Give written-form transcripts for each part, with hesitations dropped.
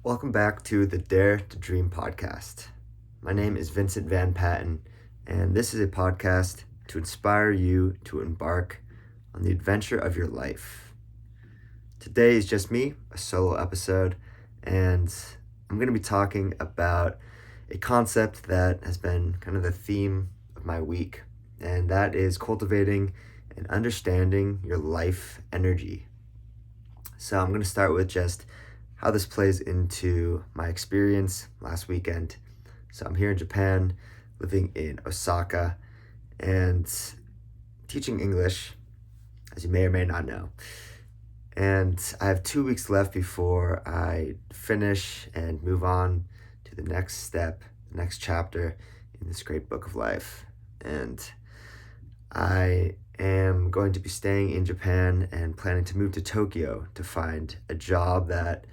Welcome back to the Dare to Dream podcast. My name is Vincent Van Patten, and this is a podcast to inspire you to embark on the adventure of your life. Today is just me, a solo episode, and I'm going to be talking about a concept that has been kind of the theme of my week, and that is cultivating and understanding your life energy. So I'm going to start with just how this plays into my experience last weekend. So I'm here in Japan, living in Osaka, and teaching English, as you may or may not know. And I have 2 weeks left before I finish and move on to the next step, the next chapter in this great book of life. And I am going to be staying in Japan and planning to move to Tokyo to find a job that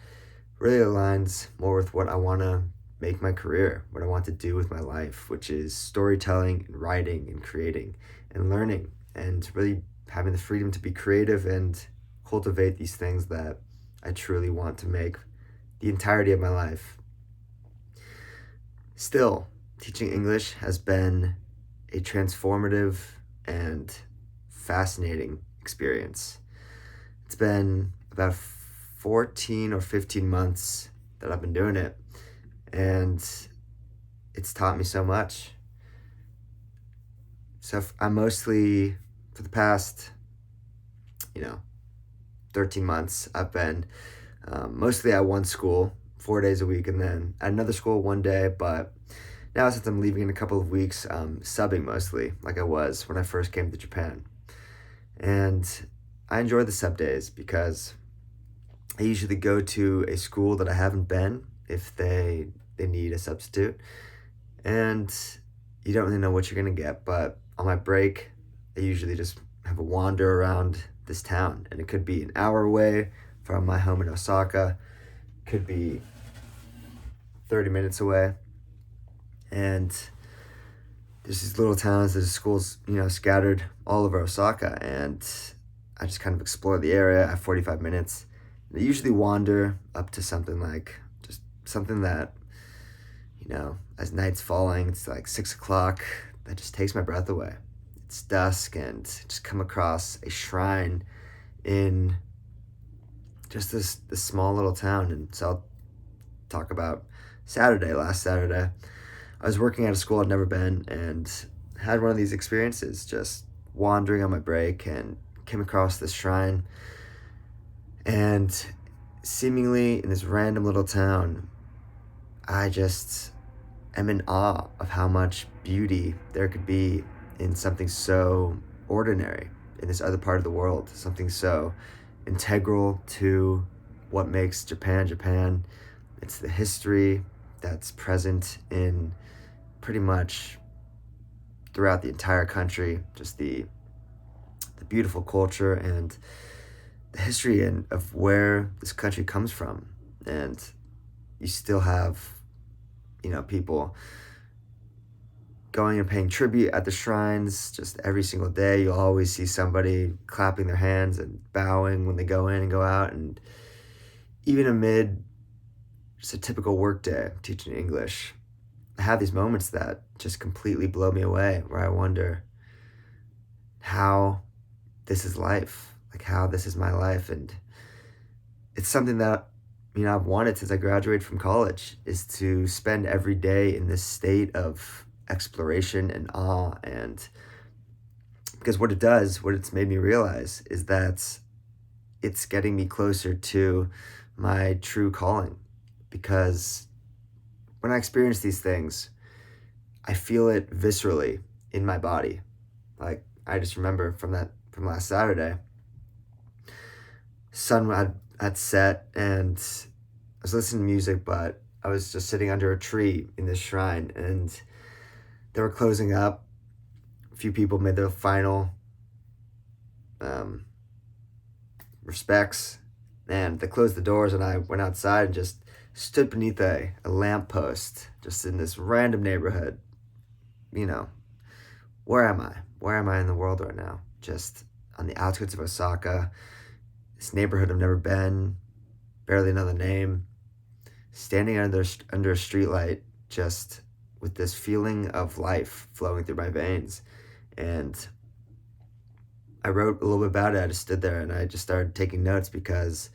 really aligns more with what I want to make my career, what I want to do with my life, which is storytelling and writing and creating and learning and really having the freedom to be creative and cultivate these things that I truly want to make the entirety of my life. Still, teaching English has been a transformative and fascinating experience. It's been about 14 or 15 months that I've been doing it, and it's taught me so much. So I'm mostly, for the past 13 months, I've been mostly at one school 4 days a week, and then at another school 1 day. But now, since I'm leaving in a couple of weeks, subbing mostly like I was when I first came to Japan. And I enjoy the sub days because I usually go to a school that I haven't been if they need a substitute. And you don't really know what you're going to get. But on my break, I usually just have a wander around this town. And it could be an hour away from my home in Osaka. Could be 30 minutes away. And there's these little towns, there's schools, scattered all over Osaka. And I just kind of explore the area. I have 45 minutes. I usually wander up to something like, just something that, as night's falling, it's like 6 o'clock, that just takes my breath away. It's dusk, and just come across a shrine in just this small little town. And so I'll talk about last Saturday. I was working at a school I'd never been and had one of these experiences, just wandering on my break, and came across this shrine. And seemingly in this random little town, I just am in awe of how much beauty there could be in something so ordinary in this other part of the world, something so integral to what makes Japan Japan. It's the history that's present in pretty much throughout the entire country, just the beautiful culture and the history of where this country comes from. And you still have, people going and paying tribute at the shrines just every single day. You'll always see somebody clapping their hands and bowing when they go in and go out. And even amid just a typical work day teaching English, I have these moments that just completely blow me away, where I wonder how this is life, like how this is my life. And it's something that, I've wanted since I graduated from college, is to spend every day in this state of exploration and awe. And because what it's made me realize is that it's getting me closer to my true calling. Because when I experience these things, I feel it viscerally in my body. Like, I just remember from last Saturday, sun had set, and I was listening to music, but I was just sitting under a tree in this shrine, and they were closing up. A few people made their final respects, and they closed the doors, and I went outside and just stood beneath a lamppost just in this random neighborhood. Where am I? Where am I in the world right now? Just on the outskirts of Osaka, this neighborhood I've never been, barely know the name. standing under a streetlight, just with this feeling of life flowing through my veins. And I wrote a little bit about it. I just stood there and I just started taking notes because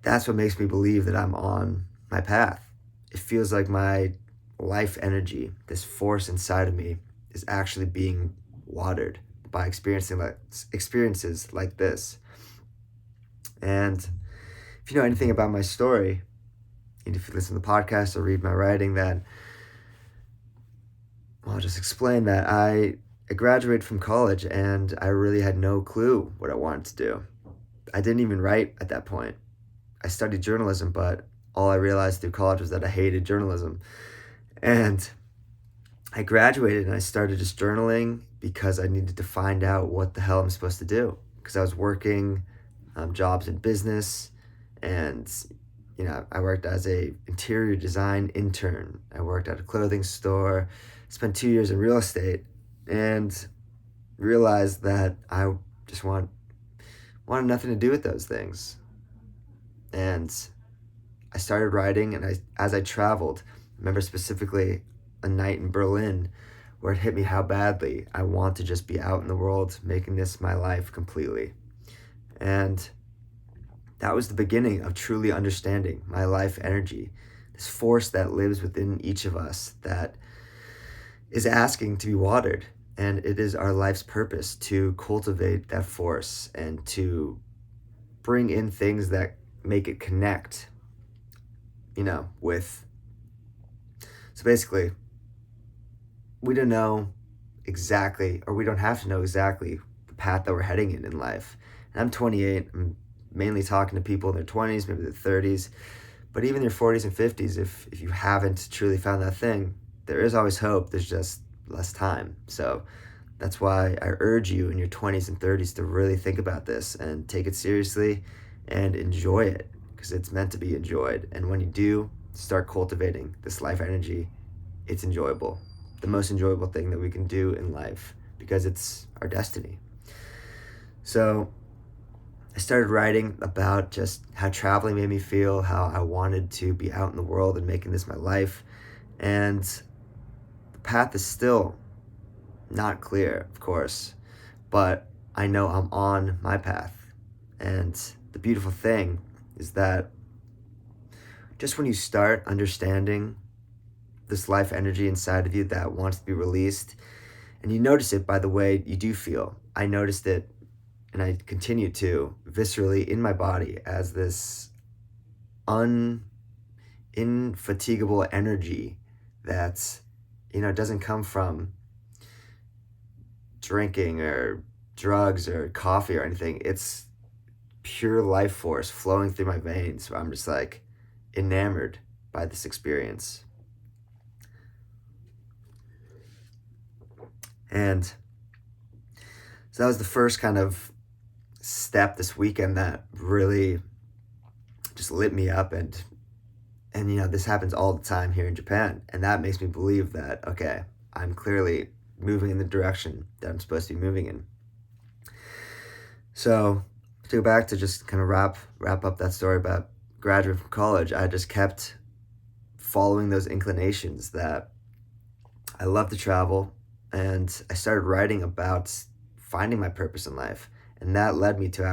that's what makes me believe that I'm on my path. It feels like my life energy, this force inside of me, is actually being watered by experiences like this. And if you know anything about my story, and if you listen to the podcast or read my writing, then I'll just explain that I graduated from college and I really had no clue what I wanted to do. I didn't even write at that point. I studied journalism, but all I realized through college was that I hated journalism. And I graduated and I started just journaling because I needed to find out what the hell I'm supposed to do. Because I was working jobs in business, and I worked as a interior design intern. I worked at a clothing store, spent 2 years in real estate, and realized that I just wanted nothing to do with those things. And I started writing, and as I traveled, I remember specifically a night in Berlin where it hit me how badly I want to just be out in the world, making this my life completely. And that was the beginning of truly understanding my life energy, this force that lives within each of us that is asking to be watered. And it is our life's purpose to cultivate that force and to bring in things that make it connect, with. So basically, we don't know exactly, or we don't have to know exactly the path that we're heading in life. And I'm 28. I'm mainly talking to people in their 20s, maybe their 30s, but even their 40s and 50s, if you haven't truly found that thing, there is always hope. There's just less time. So that's why I urge you in your 20s and 30s to really think about this and take it seriously and enjoy it, because it's meant to be enjoyed. And when you do start cultivating this life energy, it's enjoyable. The most enjoyable thing that we can do in life, because it's our destiny. So I started writing about just how traveling made me feel, how I wanted to be out in the world and making this my life. And the path is still not clear, of course, but I know I'm on my path. And the beautiful thing is that just when you start understanding this life energy inside of you that wants to be released, and you notice it by the way you do feel. I noticed it, and I continue to, viscerally in my body as this infatigable energy that, doesn't come from drinking or drugs or coffee or anything. It's pure life force flowing through my veins. So I'm just like enamored by this experience. And so that was the first kind of step this weekend that really just lit me up. And this happens all the time here in Japan. And that makes me believe that, okay, I'm clearly moving in the direction that I'm supposed to be moving in. So to go back to just kind of wrap up that story about graduating from college, I just kept following those inclinations that I love to travel, and I started writing about finding my purpose in life, and that led me to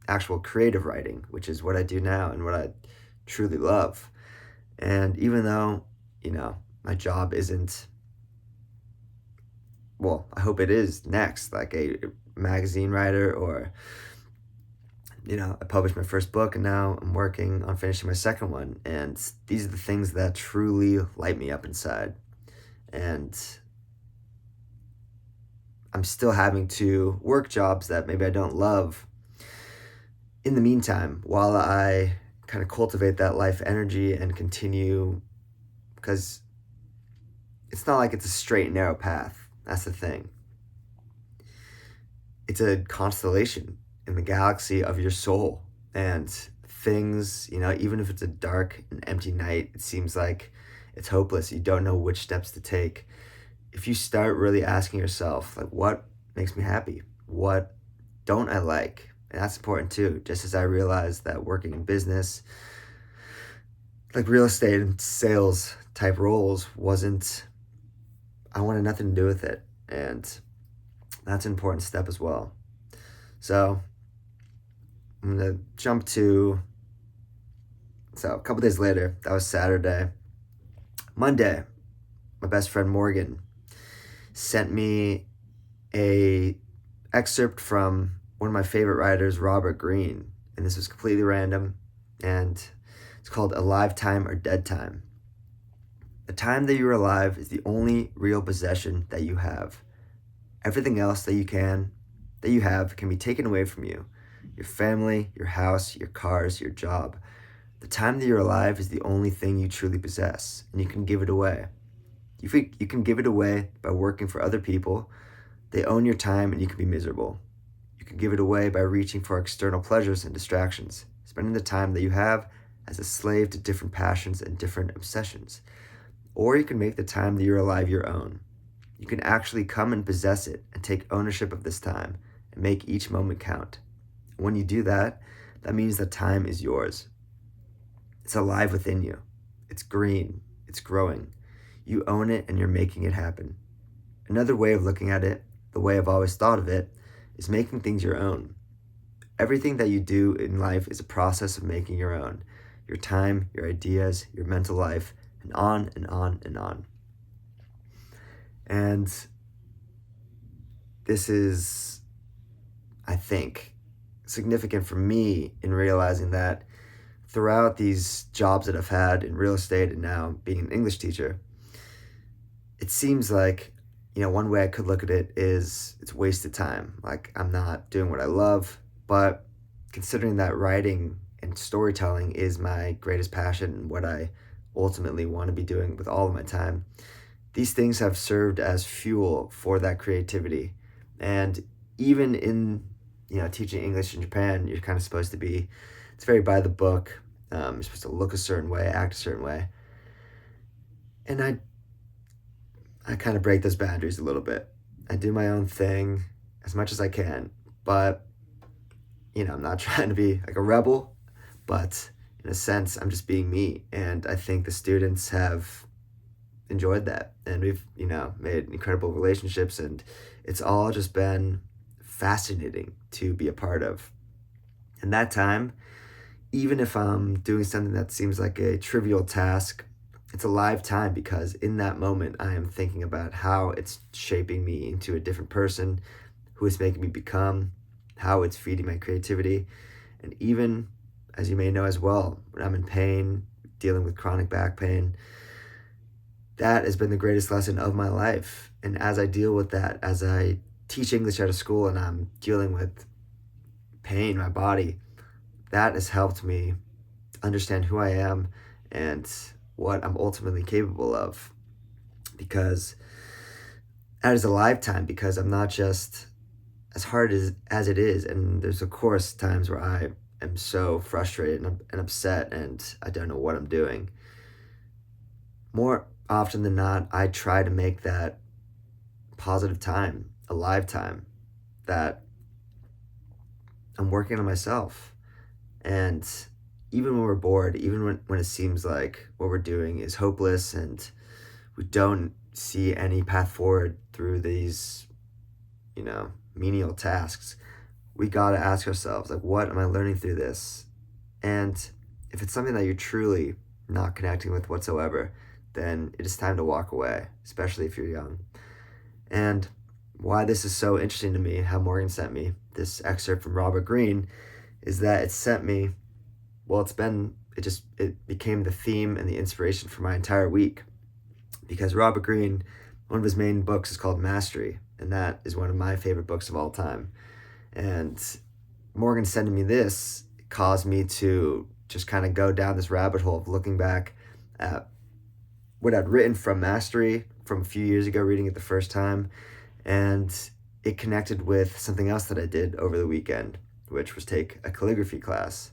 actual creative writing, which is what I do now and what I truly love. And even though my job isn't, well, I hope it is next, like a magazine writer, or I published my first book and now I'm working on finishing my second one. And these are the things that truly light me up inside. And I'm still having to work jobs that maybe I don't love in the meantime, while I kind of cultivate that life energy and continue, because it's not like it's a straight and narrow path. That's the thing. It's a constellation in the galaxy of your soul, and things, even if it's a dark and empty night, it seems like it's hopeless. You don't know which steps to take. If you start really asking yourself, like, what makes me happy? What don't I like? And that's important too. Just as I realized that working in business, like real estate and sales type roles I wanted nothing to do with it. And that's an important step as well. So I'm going to jump to, so a couple days later, that was Saturday. Monday, my best friend Morgan sent me a excerpt from one of my favorite writers, Robert Greene. And this was completely random. And it's called Alive Time or Dead Time. The time that you're alive is the only real possession that you have. Everything else that you have can be taken away from you. Your family, your house, your cars, your job. The time that you're alive is the only thing you truly possess, and you can give it away. You can give it away by working for other people. They own your time and you can be miserable. You can give it away by reaching for external pleasures and distractions, spending the time that you have as a slave to different passions and different obsessions. Or you can make the time that you're alive your own. You can actually come and possess it and take ownership of this time and make each moment count. When you do that, that means that time is yours. It's alive within you. It's green. It's growing. You own it and you're making it happen. Another way of looking at it, the way I've always thought of it, is making things your own. Everything that you do in life is a process of making your own. Your time, your ideas, your mental life, and on and on and on. And this is, I think, significant for me in realizing that throughout these jobs that I've had in real estate and now being an English teacher, it seems like, one way I could look at it is it's wasted time. Like I'm not doing what I love, but considering that writing and storytelling is my greatest passion and what I ultimately want to be doing with all of my time, these things have served as fuel for that creativity. And even in, teaching English in Japan, you're kind of supposed to be, it's very by the book. You're supposed to look a certain way, act a certain way. And I kind of break those boundaries a little bit. I do my own thing as much as I can, but, I'm not trying to be like a rebel, but in a sense, I'm just being me. And I think the students have enjoyed that. And we've, made incredible relationships, and it's all just been fascinating to be a part of. And that time, even if I'm doing something that seems like a trivial task, it's a live time because in that moment, I am thinking about how it's shaping me into a different person, who it's making me become, how it's feeding my creativity. And even, as you may know as well, when I'm in pain, dealing with chronic back pain, that has been the greatest lesson of my life. And as I deal with that, as I teach English out of school and I'm dealing with pain in my body, that has helped me understand who I am and what I'm ultimately capable of. Because that is a lifetime, because I'm not just as hard as it is. And there's, of course, times where I am so frustrated and upset and I don't know what I'm doing. More often than not, I try to make that positive time, a live time, that I'm working on myself. And even when we're bored, even when it seems like what we're doing is hopeless and we don't see any path forward through these, menial tasks, we gotta ask ourselves, like, what am I learning through this? And if it's something that you're truly not connecting with whatsoever, then it is time to walk away, especially if you're young. And why this is so interesting to me, how Morgan sent me this excerpt from Robert Greene, is that it became the theme and the inspiration for my entire week. Because Robert Greene, one of his main books is called Mastery, and that is one of my favorite books of all time. And Morgan sending me this caused me to just kind of go down this rabbit hole of looking back at what I'd written from Mastery from a few years ago, reading it the first time, and it connected with something else that I did over the weekend, which was take a calligraphy class.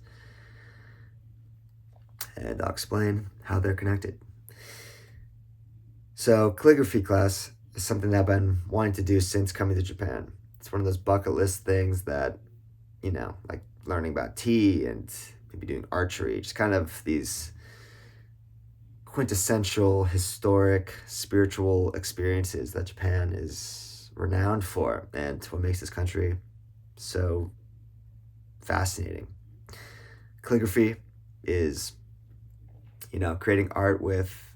And I'll explain how they're connected. So calligraphy class is something that I've been wanting to do since coming to Japan. It's one of those bucket list things that, like learning about tea and maybe doing archery, just kind of these quintessential, historic, spiritual experiences that Japan is renowned for, and what makes this country so fascinating. Calligraphy is, creating art with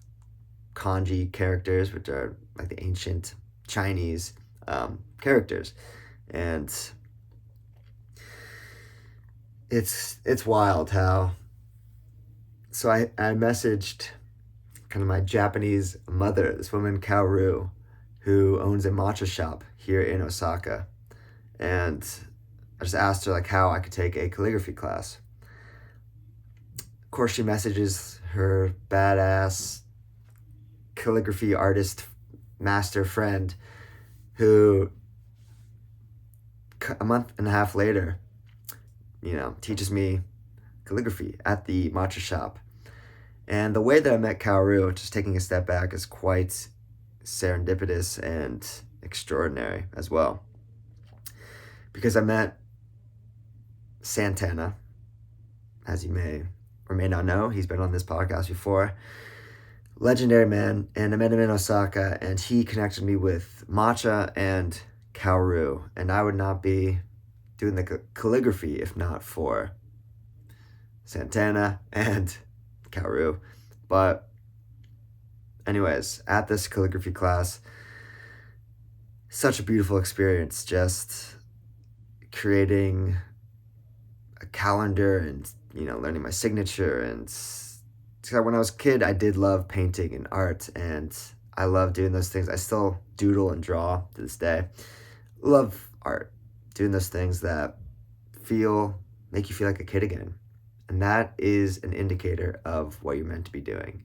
kanji characters, which are like the ancient Chinese characters, and it's wild how. So I messaged kind of my Japanese mother, this woman Kaoru, who owns a matcha shop here in Osaka, and I just asked her like how I could take a calligraphy class. Of course, she messages her badass calligraphy artist master friend, who a month and a half later, teaches me calligraphy at the matcha shop. And the way that I met Kaoru, just taking a step back, is quite serendipitous and extraordinary as well. Because I met Santana, as you may or may not know. He's been on this podcast before. Legendary man, and I met him in Osaka, and he connected me with matcha and Kaoru, and I would not be doing the calligraphy if not for Santana and Kaoru. But anyways, at this calligraphy class, such a beautiful experience, just creating a calendar and learning my signature. And so when I was a kid, I did love painting and art, and I love doing those things. I still doodle and draw to this day. Love art, doing those things that make you feel like a kid again. And that is an indicator of what you're meant to be doing.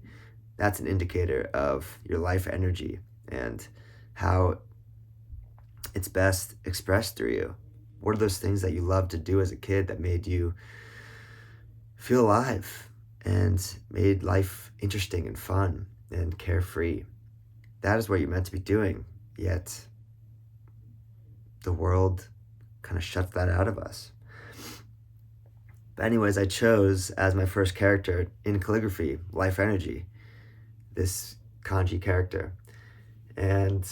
That's an indicator of your life energy and how it's best expressed through you. What are those things that you loved to do as a kid that made you feel alive and made life interesting and fun and carefree? That is what you're meant to be doing, yet the world kind of shuts that out of us. But anyways, I chose as my first character in calligraphy, Life Energy, this kanji character. And,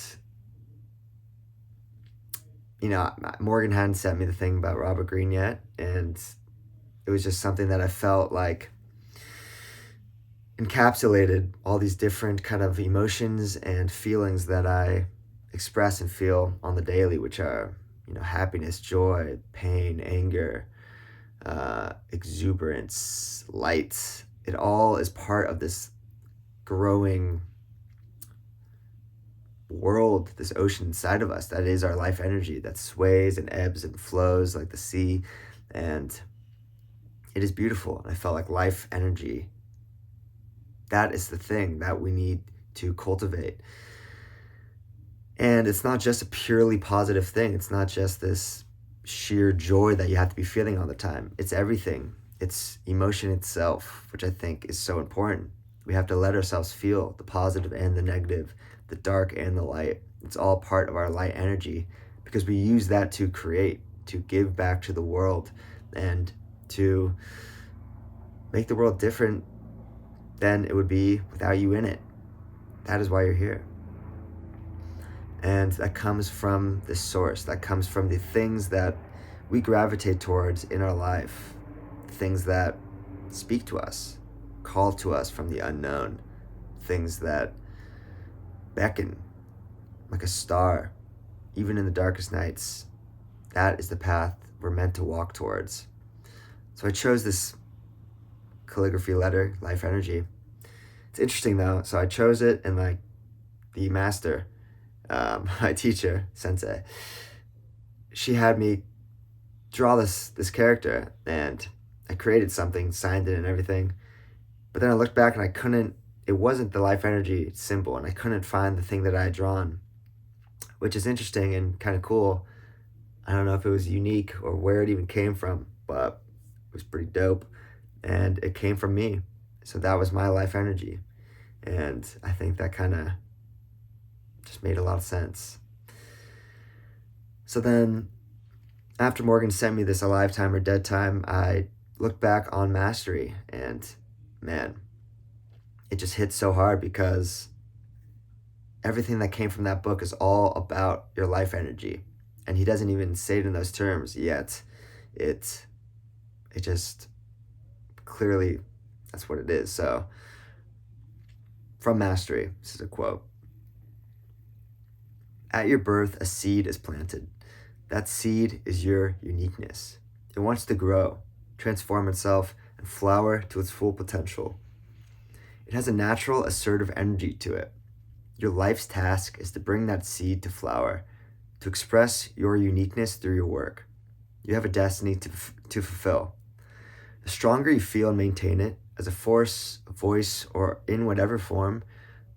Morgan hadn't sent me the thing about Robert Greene yet, and it was just something that I felt like encapsulated all these different kind of emotions and feelings that I express and feel on the daily, which are, happiness, joy, pain, anger, exuberance, light. It all is part of this growing world, this ocean inside of us that is our life energy, that sways and ebbs and flows like the sea. And it is beautiful. And I felt like life energy, that is the thing that we need to cultivate. And it's not just a purely positive thing. It's not just this sheer joy that you have to be feeling all the time. It's everything. It's emotion itself, which I think is so important. We have to let ourselves feel the positive and the negative, the dark and the light. It's all part of our light energy, because we use that to create, to give back to the world, and to make the world different than it would be without you in it. That is why you're here. And that comes from this source. That comes from the things that we gravitate towards in our life, things that speak to us, call to us from the unknown, things that beckon like a star, even in the darkest nights. That is the path we're meant to walk towards. So I chose this calligraphy letter, Life Energy. It's interesting though. So I chose it, and like the master, my teacher, sensei, she had me draw this character, and I created something, signed it and everything. But then I looked back and it wasn't the life energy symbol, and I couldn't find the thing that I had drawn, which is interesting and kind of cool. I don't know if it was unique or where it even came from, but it was pretty dope. And it came from me. So that was my life energy. And I think that kind of just made a lot of sense. So then, after Morgan sent me this Alive Time or Dead Time, I looked back on Mastery, and man, it just hits so hard because everything that came from that book is all about your life energy. And he doesn't even say it in those terms, yet it just clearly, that's what it is. So from Mastery, this is a quote: "At your birth, a seed is planted. That seed is your uniqueness. It wants to grow, transform itself, and flower to its full potential. It has a natural, assertive energy to it. Your life's task is to bring that seed to flower, to express your uniqueness through your work. You have a destiny to fulfill. The stronger you feel and maintain it, as a force, a voice, or in whatever form,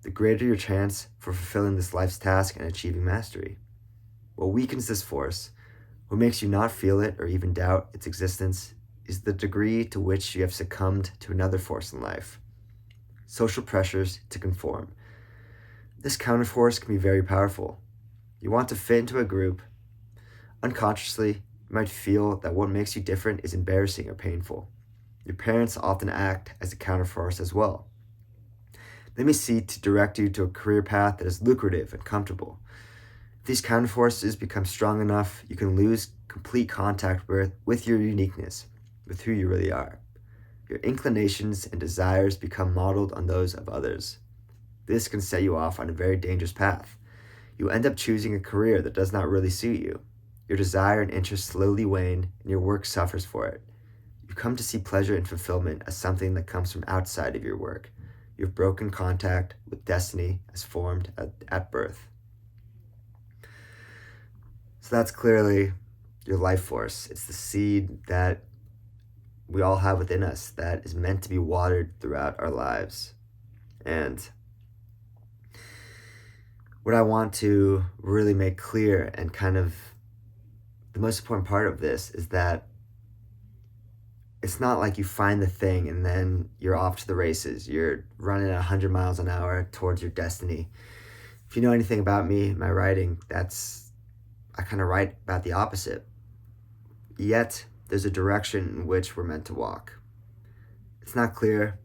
the greater your chance for fulfilling this life's task and achieving mastery. What weakens this force, what makes you not feel it or even doubt its existence, is the degree to which you have succumbed to another force in life: social pressures to conform. This counterforce can be very powerful. You want to fit into a group. Unconsciously, you might feel that what makes you different is embarrassing or painful. Your parents often act as a counterforce as well. They may seek to direct you to a career path that is lucrative and comfortable. If these counterforces become strong enough, you can lose complete contact with your uniqueness, with who you really are. Your inclinations and desires become modeled on those of others. This can set you off on a very dangerous path. You end up choosing a career that does not really suit you. Your desire and interest slowly wane, and your work suffers for it. You come to see pleasure and fulfillment as something that comes from outside of your work. You have broken contact with destiny as formed at birth." So that's clearly your life force. It's the seed that we all have within us that is meant to be watered throughout our lives. And what I want to really make clear, and kind of the most important part of this, is that it's not like you find the thing and then you're off to the races. You're running at 100 miles an hour towards your destiny. If you know anything about me, my writing, I kind of write about the opposite. Yet, there's a direction in which we're meant to walk. It's not clear.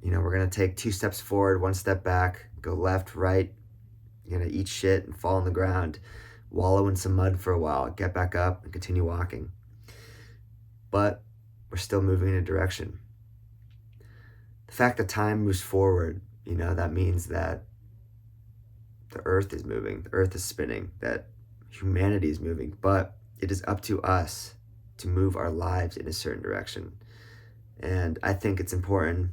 We're going to take 2 steps forward, 1 step back, go left, right. You're going to eat shit and fall on the ground, wallow in some mud for a while, get back up and continue walking. But we're still moving in a direction. The fact that time moves forward, that means that the earth is moving, the earth is spinning, that humanity is moving, but it is up to us to move our lives in a certain direction. And I think it's important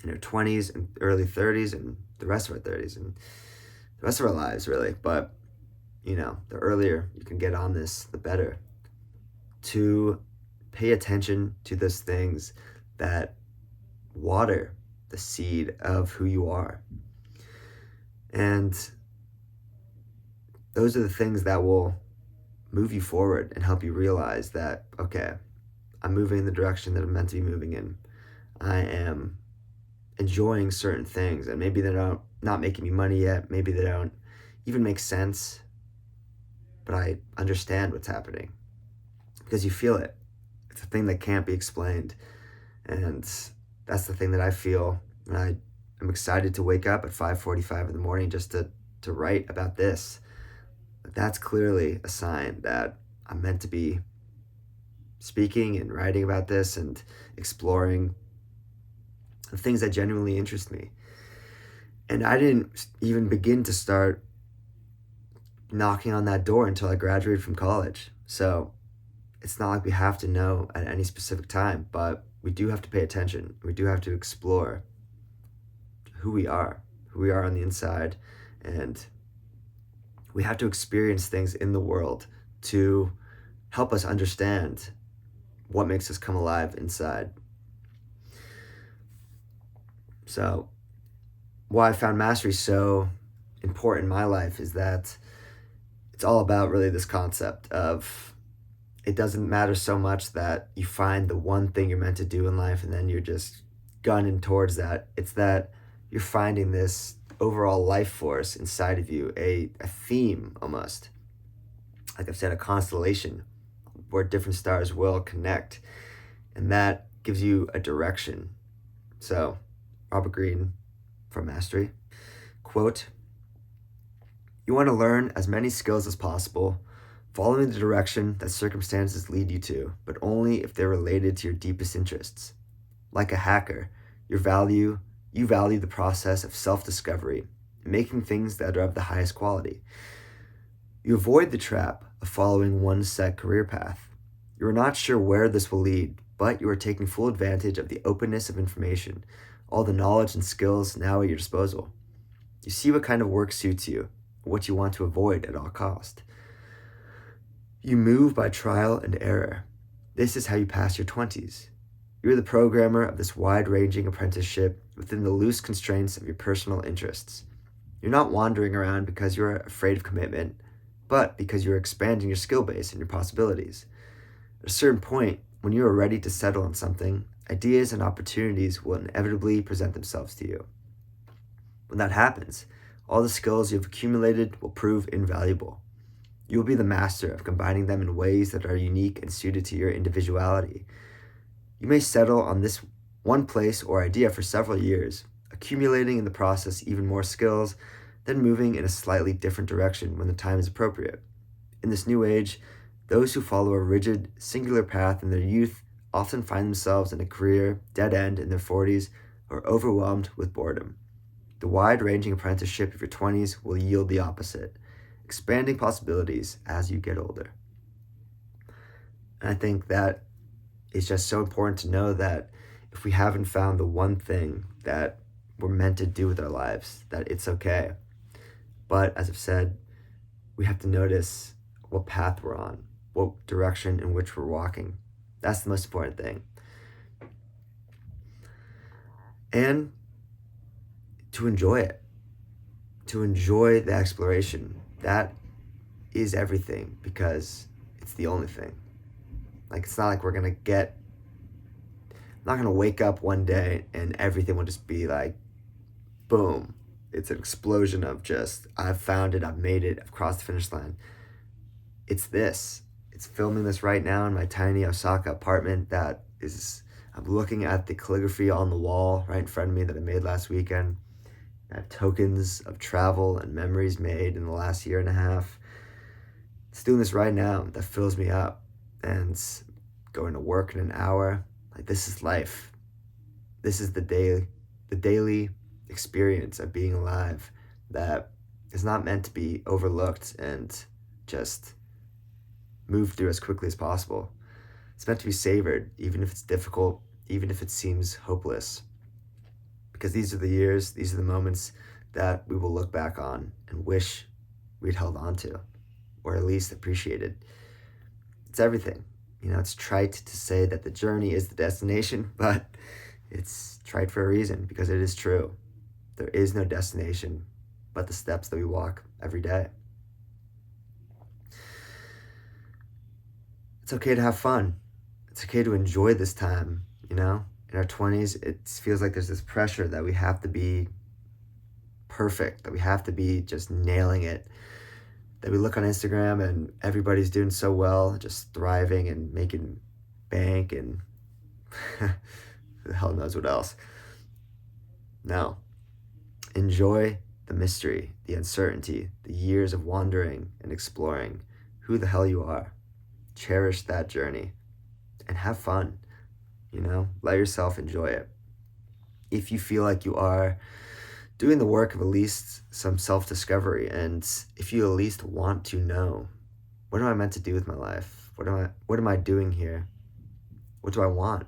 in our 20s and early 30s and the rest of our 30s and the rest of our lives, really. But, the earlier you can get on this, the better. To pay attention to those things that water the seed of who you are. And those are the things that will move you forward and help you realize that, okay, I'm moving in the direction that I'm meant to be moving in. I am enjoying certain things, and maybe they're not making me money yet. Maybe they don't even make sense, but I understand what's happening because you feel it. It's a thing that can't be explained. And that's the thing that I feel when I am excited to wake up at 5:45 in the morning just to write about this. That's clearly a sign that I'm meant to be speaking and writing about this and exploring the things that genuinely interest me. And I didn't even begin to start knocking on that door until I graduated from college. So it's not like we have to know at any specific time, but we do have to pay attention. We do have to explore who we are on the inside, and we have to experience things in the world to help us understand what makes us come alive inside. So why I found mastery so important in my life is that it's all about really this concept of, it doesn't matter so much that you find the one thing you're meant to do in life and then you're just gunning towards that. It's that you're finding this overall life force inside of you, a theme almost. Like I've said, a constellation where different stars will connect, and that gives you a direction. So Robert Greene for mastery. Quote, "You want to learn as many skills as possible, following the direction that circumstances lead you to, but only if they're related to your deepest interests. Like a hacker, you value the process of self-discovery, making things that are of the highest quality. You avoid the trap of following one set career path. You are not sure where this will lead, but you are taking full advantage of the openness of information, all the knowledge and skills now at your disposal. You see what kind of work suits you, what you want to avoid at all cost. You move by trial and error. This is how you pass your 20s. You're the programmer of this wide-ranging apprenticeship within the loose constraints of your personal interests. You're not wandering around because you're afraid of commitment, but because you're expanding your skill base and your possibilities. At a certain point, when you are ready to settle on something, ideas and opportunities will inevitably present themselves to you. When that happens, all the skills you've accumulated will prove invaluable. You will be the master of combining them in ways that are unique and suited to your individuality. You may settle on this one place or idea for several years, accumulating in the process even more skills, then moving in a slightly different direction when the time is appropriate. In this new age, those who follow a rigid, singular path in their youth often find themselves in a career dead end in their 40s or overwhelmed with boredom. The wide-ranging apprenticeship of your 20s will yield the opposite, expanding possibilities as you get older." And I think that is just so important to know that if we haven't found the one thing that we're meant to do with our lives, that it's okay. But as I've said, we have to notice what path we're on, what direction in which we're walking. That's the most important thing. And to enjoy it, to enjoy the exploration. That is everything, because it's the only thing. Like, it's not like we're going to wake up one day and everything will just be like, boom. It's an explosion of just, I've found it, I've made it, I've crossed the finish line. It's this. It's filming this right now in my tiny Osaka apartment I'm looking at the calligraphy on the wall right in front of me that I made last weekend. I have tokens of travel and memories made in the last year and a half. It's doing this right now. That fills me up. And going to work in an hour. Like, this is life. This is the daily experience of being alive that is not meant to be overlooked and just moved through as quickly as possible. It's meant to be savored, even if it's difficult, even if it seems hopeless. Because these are the years, these are the moments that we will look back on and wish we'd held on to, or at least appreciated. It's everything. It's trite to say that the journey is the destination, but it's trite for a reason, because it is true. There is no destination but the steps that we walk every day. It's okay to have fun. It's okay to enjoy this time, In our 20s, it feels like there's this pressure that we have to be perfect, that we have to be just nailing it, that we look on Instagram and everybody's doing so well, just thriving and making bank and who the hell knows what else. No. Enjoy the mystery, the uncertainty, the years of wandering and exploring who the hell you are. Cherish that journey and have fun. Let yourself enjoy it. If you feel like you are doing the work of at least some self-discovery, and if you at least want to know, what am I meant to do with my life? What am I doing here? What do I want?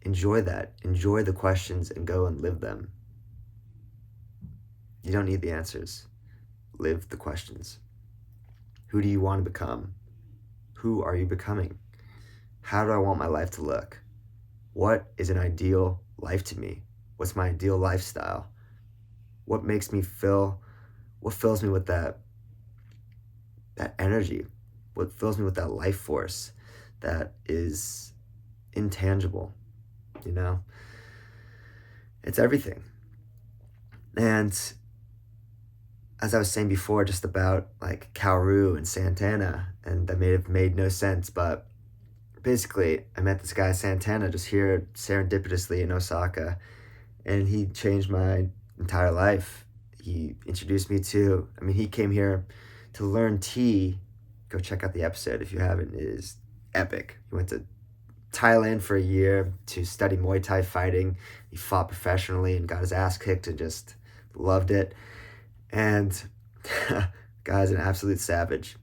Enjoy that. Enjoy the questions and go and live them. You don't need the answers. Live the questions. Who do you want to become? Who are you becoming? How do I want my life to look? What is an ideal life to me? What's my ideal lifestyle? What makes me feel, what fills me with that energy? What fills me with that life force that is intangible, It's everything. And as I was saying before, just about like Kaoru and Santana, and that may have made no sense, but basically I met this guy Santana just here serendipitously in Osaka, and he changed my entire life. He introduced me to, he came here to learn tea. Go check out the episode if you haven't. It is epic. He went to Thailand for a year to study Muay Thai fighting. He fought professionally and got his ass kicked and just loved it. And guy's an absolute savage.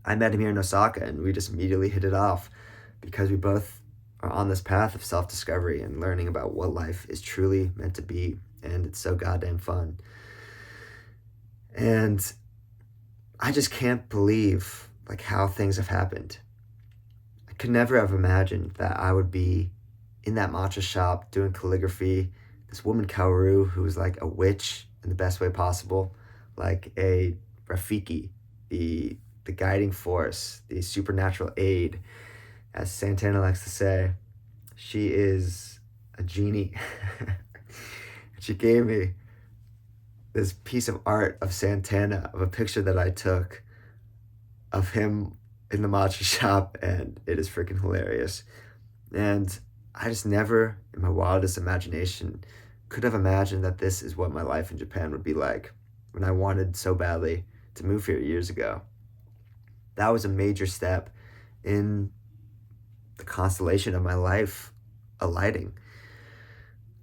I met him here in Osaka and we just immediately hit it off because we both are on this path of self-discovery and learning about what life is truly meant to be. And it's so goddamn fun. And I just can't believe like how things have happened. I could never have imagined that I would be in that matcha shop doing calligraphy. This woman Kaoru, who was like a witch in the best way possible, like a Rafiki, the guiding force, the supernatural aid, as Santana likes to say. She is a genie. She gave me this piece of art of Santana, of a picture that I took of him in the matcha shop, and it is freaking hilarious. And I just never, in my wildest imagination, could have imagined that this is what my life in Japan would be like when I wanted so badly to move here years ago. That was a major step in the constellation of my life alighting.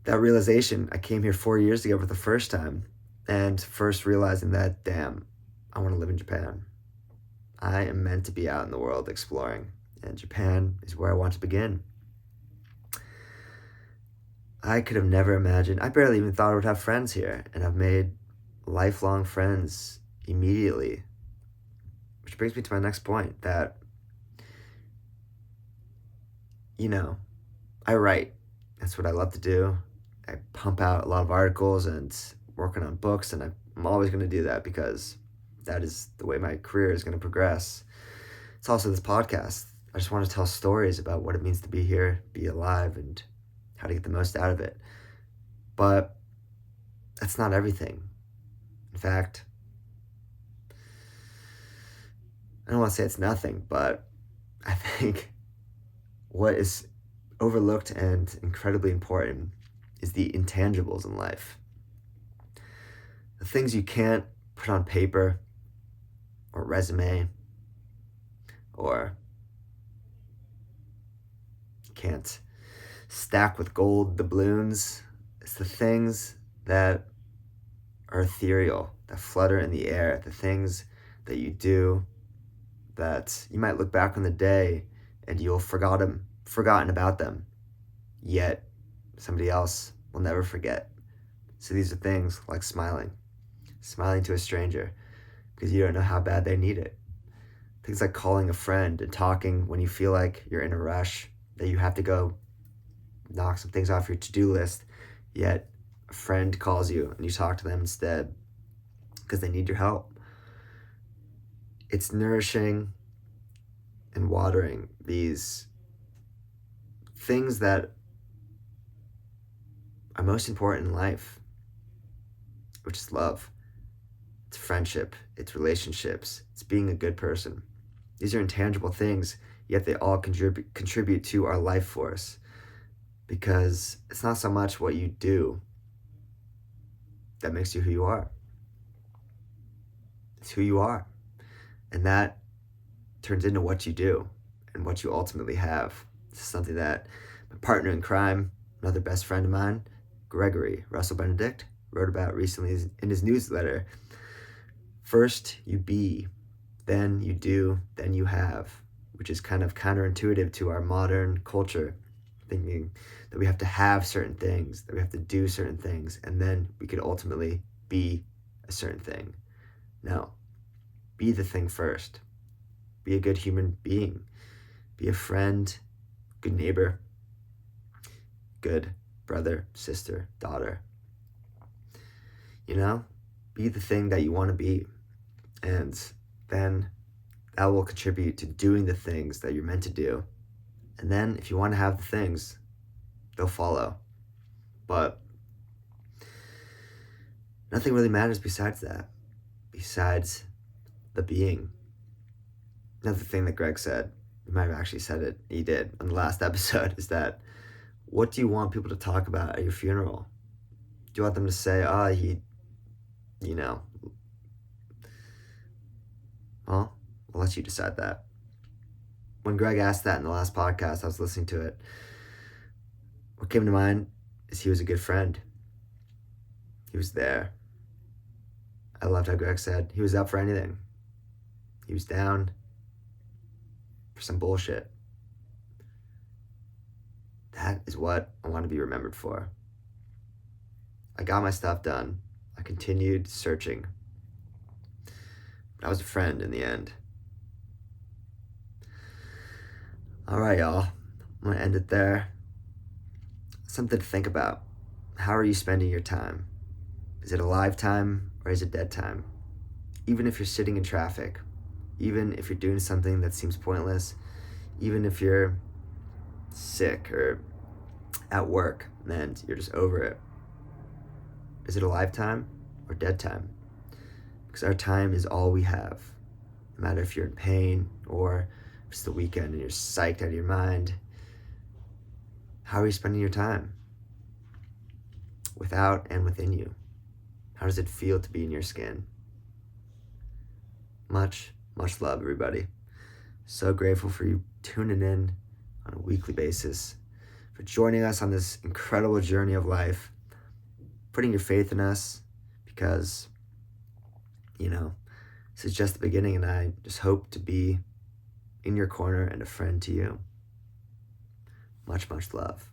That realization, I came here 4 years ago for the first time, and first realizing that, damn, I want to live in Japan. I am meant to be out in the world exploring, and Japan is where I want to begin. I could have never imagined, I barely even thought I would have friends here, and I've made lifelong friends immediately. Which brings me to my next point, that, I write. That's what I love to do. I pump out a lot of articles and working on books, and I'm always going to do that because that is the way my career is going to progress. It's also this podcast. I just want to tell stories about what it means to be here, be alive, and how to get the most out of it. But that's not everything. In fact, I don't want to say it's nothing, but I think what is overlooked and incredibly important is the intangibles in life. The things you can't put on paper or resume, or you can't stack with gold doubloons. It's the things that are ethereal, that flutter in the air, the things that you do that you might look back on the day and you'll forgotten about them, yet somebody else will never forget. So these are things like smiling to a stranger because you don't know how bad they need it. Things like calling a friend and talking when you feel like you're in a rush, that you have to go knock some things off your to-do list, yet a friend calls you and you talk to them instead because they need your help. It's nourishing and watering these things that are most important in life, which is love, it's friendship, it's relationships, it's being a good person. These are intangible things, yet they all contribute to our life force, because it's not so much what you do that makes you who you are. It's who you are. And that turns into what you do and what you ultimately have. This is something that my partner in crime, another best friend of mine, Gregory Russell Benedict, wrote about recently in his newsletter. First you be, then you do, then you have, which is kind of counterintuitive to our modern culture, thinking that we have to have certain things, that we have to do certain things, and then we could ultimately be a certain thing. No, be the thing first. Be a good human being. Be a friend, good neighbor, good brother, sister, daughter. Be the thing that you want to be. And then that will contribute to doing the things that you're meant to do. And then if you want to have the things, they'll follow. But nothing really matters besides that, besides the being. Another thing that Greg said, he might have actually said it, he did on the last episode, is that what do you want people to talk about at your funeral? Do you want them to say, oh, you know, well, I'll let you decide that. When Greg asked that in the last podcast, I was listening to it. What came to mind is he was a good friend. He was there. I loved how Greg said he was up for anything. He was down for some bullshit. That is what I want to be remembered for. I got my stuff done. I continued searching. But I was a friend in the end. All right, y'all. I'm going to end it there. Something to think about. How are you spending your time? Is it alive time or is it dead time? Even if you're sitting in traffic, even if you're doing something that seems pointless, even if you're sick or at work and you're just over it, is it alive time or dead time? Because our time is all we have. No matter if you're in pain or if it's the weekend and you're psyched out of your mind, how are you spending your time? Without and within you. How does it feel to be in your skin? Much, much love, everybody. So grateful for you tuning in on a weekly basis, for joining us on this incredible journey of life, putting your faith in us, because, this is just the beginning, and I just hope to be in your corner and a friend to you. Much, much love.